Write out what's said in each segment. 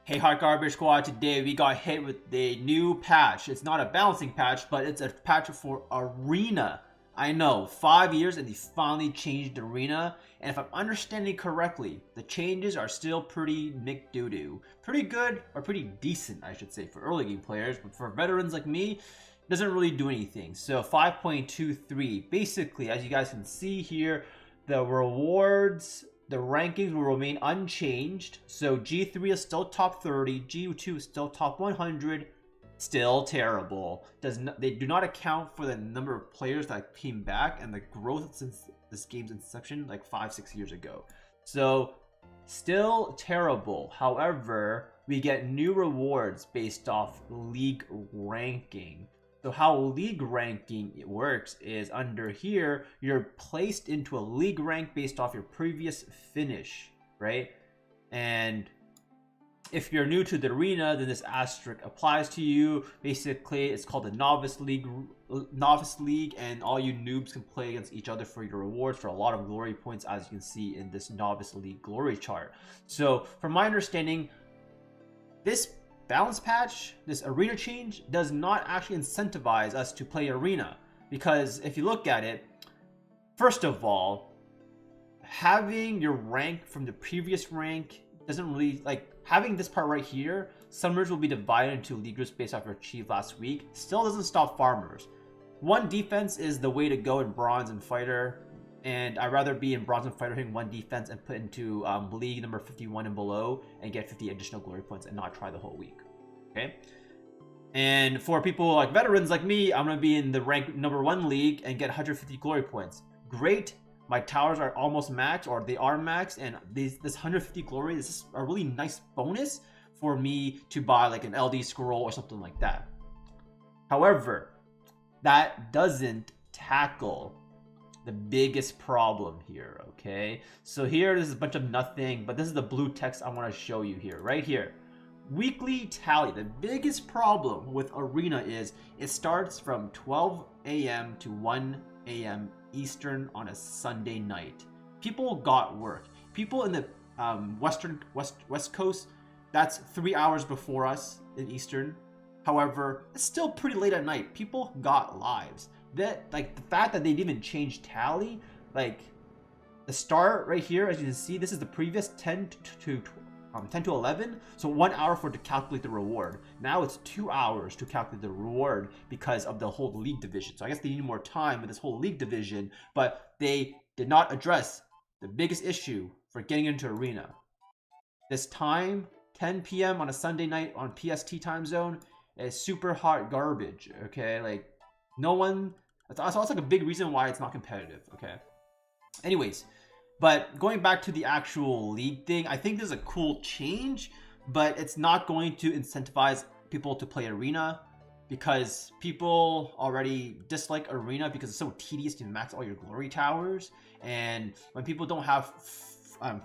Hey Hot Garbage Squad, today we got hit with the new patch. It's not a balancing patch, but it's a patch for Arena. I know, 5 years and they finally changed Arena, and if I'm understanding correctly, the changes are still pretty McDoo-doo. Pretty good, or pretty decent, I should say, for early game players, but for veterans like me, it doesn't really do anything. So 5.23, basically, as you guys can see here, the rewards, the rankings will remain unchanged. So G3 is still top 30, G2 is still top 100, still terrible. They do not account for the number of players that came back and the growth since this game's inception like 5-6 years ago. So still terrible. However, we get new rewards based off league ranking. So how league ranking works is under here, you're placed into a league rank based off your previous finish, right? And if you're new to the arena, then this asterisk applies to you. Basically, it's called the novice league, and all you noobs can play against each other for your rewards for a lot of glory points, as you can see in this novice league glory chart. So, from my understanding, this balance patch, this arena change, does not actually incentivize us to play arena, because if you look at it, first of all, having your rank from the previous rank doesn't really, like, having this part right here, summers will be divided into league groups based off your achieved last week, still doesn't stop farmers. One defense is the way to go in bronze and fighter, and I'd rather be in bronze and fighter hitting one defense and put into league number 51 and below and get 50 additional glory points and not try the whole week. Okay, and for people like veterans like me, I'm gonna be in the rank number 1 league and get 150 glory points. Great, my towers are almost max, or they are max, and this 150 glory, this is a really nice bonus for me to buy like an LD scroll or something like that. However, that doesn't tackle the biggest problem here. Okay, so here this is a bunch of nothing, but this is the blue text I want to show you here, right here. Weekly tally. The biggest problem with Arena is it starts from 12 a.m. to 1 a.m. Eastern on a Sunday night. People got work. People in the West Coast, that's 3 hours before us in Eastern. However, it's still pretty late at night. People got lives. That, like, the fact that they didn't even change tally, like the start right here, as you can see, this is the previous 10 to 11, so 1 hour for to calculate the reward. Now it's 2 hours to calculate the reward because of the whole league division. So I guess they need more time with this whole league division, but they did not address the biggest issue for getting into arena. This time, 10 p.m. on a Sunday night on PST time zone, is super hot garbage. Okay, like no one. That's also like a big reason why it's not competitive. Okay. Anyways. But going back to the actual league thing, I think this is a cool change, but it's not going to incentivize people to play arena, because people already dislike arena because it's so tedious to max all your glory towers, and when people don't have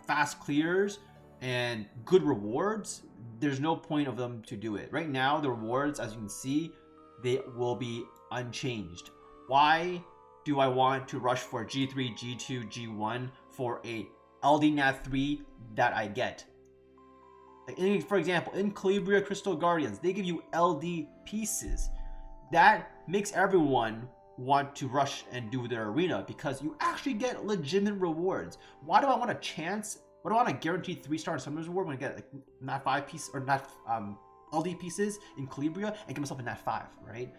fast clears and good rewards, there's no point of them to do it. Right now, the rewards, as you can see, they will be unchanged. Why do I want to rush for G3, G2, G1 for a LD 3 that I get? Like, for example, in Calibria Crystal Guardians, they give you LD pieces. That makes everyone want to rush and do their arena because you actually get legitimate rewards. Why do I want a chance? What do I want a guaranteed 3-star Summoners reward when I get like Nat 5 piece or Nat LD pieces in Calibria and get myself a Nat 5, right?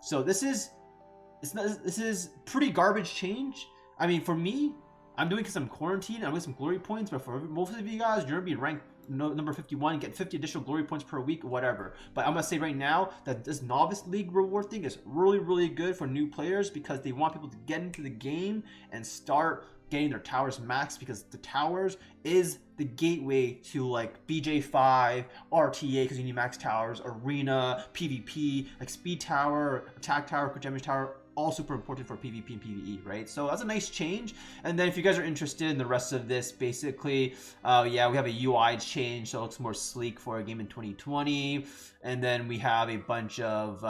So this is pretty garbage change. I mean, for me, I'm doing because I'm quarantined, I'm with some glory points, but for most of you guys, you're gonna be ranked number 51, get 50 additional glory points per week, whatever. But I'm gonna say right now that this novice league reward thing is really good for new players, because they want people to get into the game and start getting their towers maxed, because the towers is the gateway to like BJ5, RTA, because you need max towers, arena, PvP, like speed tower, attack tower, quick damage tower, all super important for PvP and PvE, right? So that's a nice change. And then if you guys are interested in the rest of this, basically, yeah, we have a UI change, so it looks more sleek for a game in 2020. And then we have a bunch of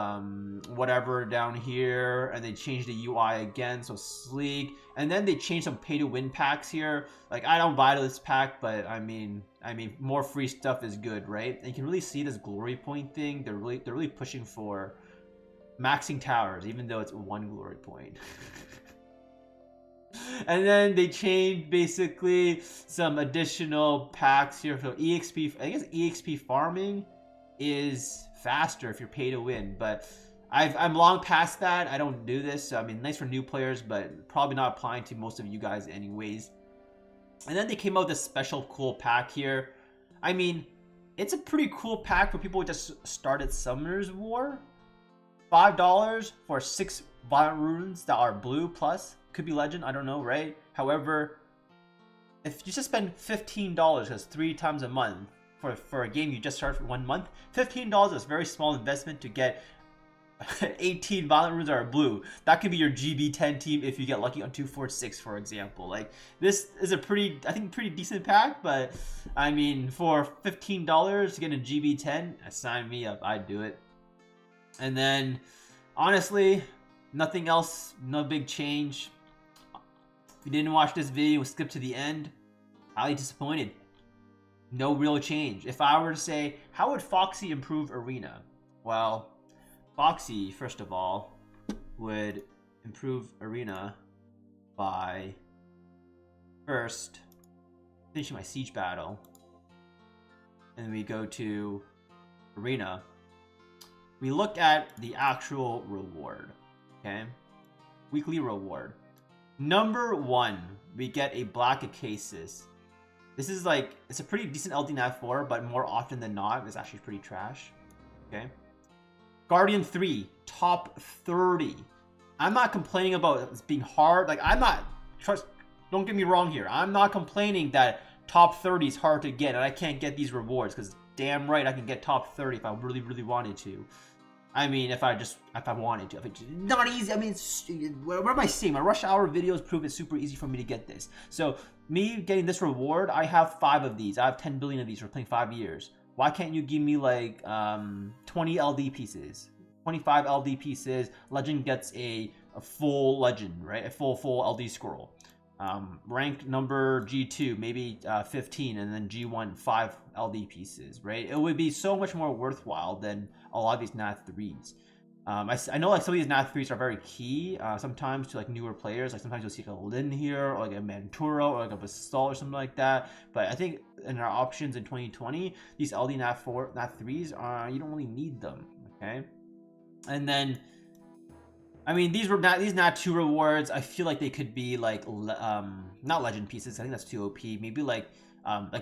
whatever down here, and they changed the UI again, so sleek. And then they changed some pay to win packs here. Like, I don't buy this pack, but I mean, I mean, more free stuff is good, right? And you can really see this glory point thing. They're really pushing for maxing towers, even though it's 1 glory point. And then they changed basically some additional packs here for EXP. I guess EXP farming is faster if you're pay to win, but I'm long past that. I don't do this, so I mean, nice for new players, but probably not applying to most of you guys anyways. And then they came out with this special cool pack here. I mean, it's a pretty cool pack for people who just started Summoner's War. $5 for 6 violent runes that are blue plus. Could be legend, I don't know, right? However, if you just spend $15, because 3 times a month for a game you just started for 1 month, $15 is a very small investment to get 18 violent runes that are blue. That could be your GB10 team if you get lucky on 246, for example. Like, this is a pretty decent pack, but I mean, for $15 to get a GB10, sign me up. I'd do it. And then, honestly, nothing else, no big change. If you didn't watch this video, skip to the end, highly disappointed. No real change. If I were to say, how would Foxy improve Arena? Well, Foxy, first of all, would improve Arena by first finishing my siege battle. And then we go to Arena. We look at the actual reward, okay? Weekly reward. Number 1, we get a Black Acasis. This is like, it's a pretty decent LD Nat 4, but more often than not, it's actually pretty trash, okay? Guardian 3, top 30. I'm not complaining about it being hard. Like, don't get me wrong here. I'm not complaining that top 30 is hard to get and I can't get these rewards, because damn right I can get top 30 if I really, really wanted to. I mean, if I wanted to. If it's not easy. I mean, what am I saying? My rush hour videos prove it's super easy for me to get this. So, me getting this reward, I have 5 of these. I have 10 billion of these for playing 5 years. Why can't you give me like 20 LD pieces? 25 LD pieces. Legend gets a full legend, right? A full LD scroll. Rank number G2, maybe 15, and then G1, 5 LD pieces, right? It would be so much more worthwhile than a lot of these Nat 3s. I know like some of these Nat 3s are very key sometimes to like newer players. Like sometimes you'll see like a Lin here, or like a Manturo, or like a Basalt or something like that. But I think in our options in 2020, these LD Nat 3s you don't really need them, okay? And then, I mean, these Nat 2 rewards, I feel like they could be like not legend pieces. I think that's too OP. Maybe like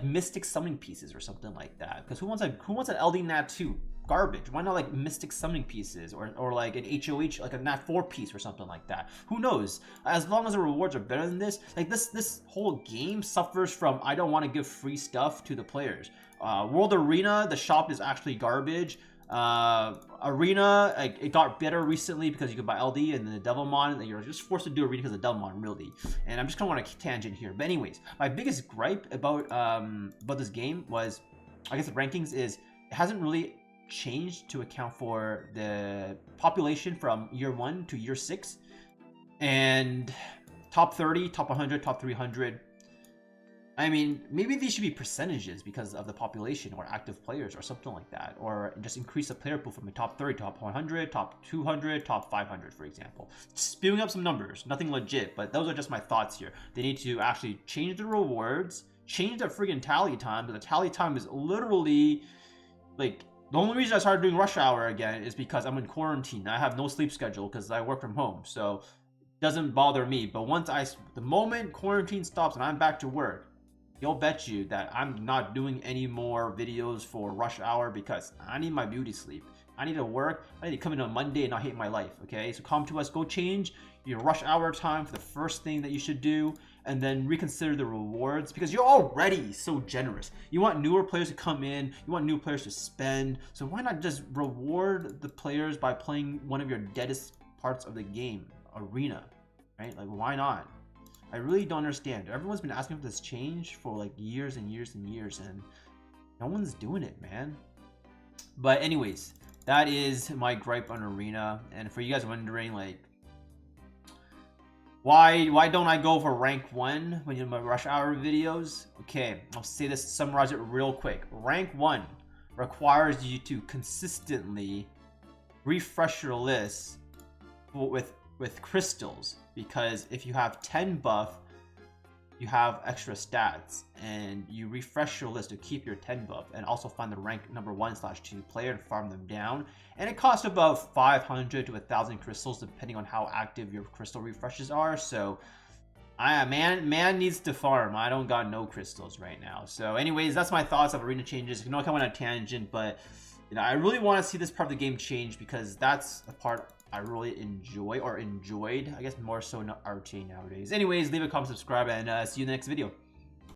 mystic summoning pieces or something like that. Because who wants an LD Nat 2? Garbage. Why not like mystic summoning pieces or like an HOH, like a Nat 4 piece or something like that? Who knows? As long as the rewards are better than this, like this whole game suffers from I don't want to give free stuff to the players. World Arena, the shop is actually garbage. Arena, like, it got better recently because you could buy LD, and then the Devilmon, and you're just forced to do Arena because of Devilmon, really. And I'm just kind of on a tangent here, but anyways, my biggest gripe about this game was, I guess the rankings is it hasn't really changed to account for the population from year 1 to year 6, and top 30, top 100, top 300. I mean, maybe these should be percentages because of the population or active players or something like that. Or just increase the player pool from the top 30, top 100, top 200, top 500, for example. Spewing up some numbers, nothing legit, but those are just my thoughts here. They need to actually change the rewards, change the friggin' tally time, but the tally time is literally, like, the only reason I started doing Rush Hour again is because I'm in quarantine. I have no sleep schedule because I work from home, so it doesn't bother me. But the moment quarantine stops and I'm back to work, you'll bet you that I'm not doing any more videos for Rush Hour because I need my beauty sleep. I need to work. I need to come in on Monday and not hate my life, okay? So come to us, go change your Rush Hour time for the first thing that you should do, and then reconsider the rewards because you're already so generous. You want newer players to come in, you want new players to spend, so why not just reward the players by playing one of your deadest parts of the game, Arena, right? Like, why not? I really don't understand. Everyone's been asking for this change for like years and years and years, and no one's doing it, man. But anyways, that is my gripe on Arena. And for you guys wondering, like, Why don't I go for rank 1 when you do my rush hour videos? Okay, I'll say this, summarize it real quick. Rank 1 requires you to consistently refresh your list with crystals, because if you have 10 buff, you have extra stats, and you refresh your list to keep your 10 buff, and also find the rank number 1/2 player and farm them down. And it costs about 500 to 1,000 crystals depending on how active your crystal refreshes are. So man needs to farm. I don't got no crystals right now. So anyways, that's my thoughts of arena changes. I know I come on a tangent, but I really want to see this part of the game change, because that's a part I really enjoy, or enjoyed, I guess more so, not RTA nowadays. Anyways, leave a comment, subscribe, and see you in the next video.